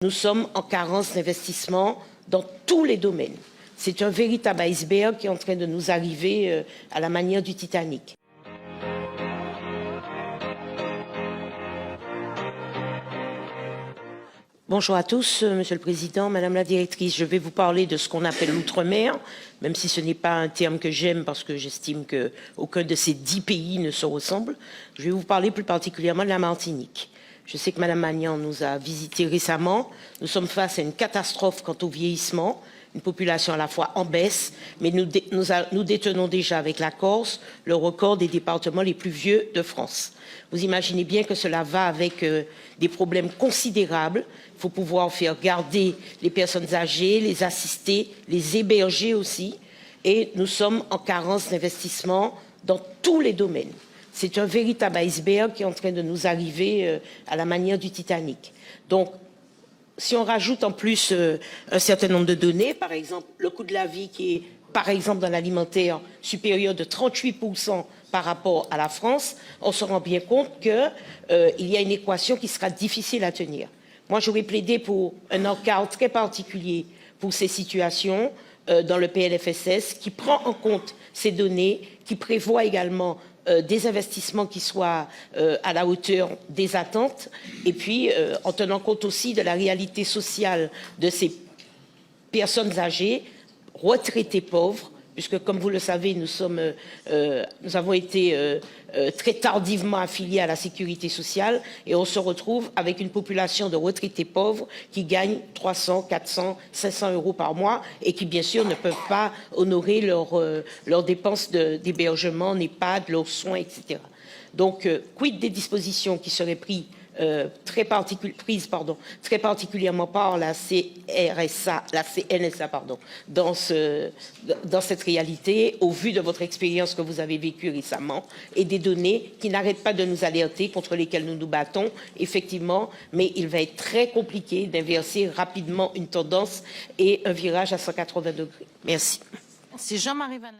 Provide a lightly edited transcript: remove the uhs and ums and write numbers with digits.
Nous sommes en carence d'investissement dans tous les domaines. C'est un véritable iceberg qui est en train de nous arriver à la manière du Titanic. Bonjour à tous, Monsieur le Président, Madame la Directrice. Je vais vous parler de ce qu'on appelle l'outre-mer, même si ce n'est pas un terme que j'aime parce que j'estime qu'aucun de ces 10 pays ne se ressemble. Je vais vous parler plus particulièrement de la Martinique. Je sais que Madame Magnan nous a visité récemment. Nous sommes face à une catastrophe quant au vieillissement, une population à la fois en baisse, mais nous détenons déjà avec la Corse le record des départements les plus vieux de France. Vous imaginez bien que cela va avec des problèmes considérables. Il faut pouvoir faire garder les personnes âgées, les assister, les héberger aussi. Et nous sommes en carence d'investissement dans tous les domaines. C'est un véritable iceberg qui est en train de nous arriver à la manière du Titanic. Donc, si on rajoute en plus un certain nombre de données, par exemple, le coût de la vie qui est, par exemple, dans l'alimentaire, supérieur de 38% par rapport à la France, on se rend bien compte qu'il y a une équation qui sera difficile à tenir. Moi, j'aurais plaidé pour un encadre très particulier pour ces situations dans le PLFSS qui prend en compte ces données, qui prévoit également des investissements qui soient à la hauteur des attentes et puis en tenant compte aussi de la réalité sociale de ces personnes âgées, retraités pauvres, puisque comme vous le savez, nous avons été très tardivement affiliés à la sécurité sociale et on se retrouve avec une population de retraités pauvres qui gagnent 300, 400, 500 euros par mois et qui bien sûr ne peuvent pas honorer leurs dépenses d'hébergement, NEHPAD, leurs soins, etc. Donc, quid des dispositions qui seraient prises très particulièrement par la CNSA dans cette réalité, au vu de votre expérience que vous avez vécue récemment, et des données qui n'arrêtent pas de nous alerter, contre lesquelles nous nous battons, effectivement, mais il va être très compliqué d'inverser rapidement une tendance et un virage à 180 degrés. Merci. Merci Jean-Marie Vanlin.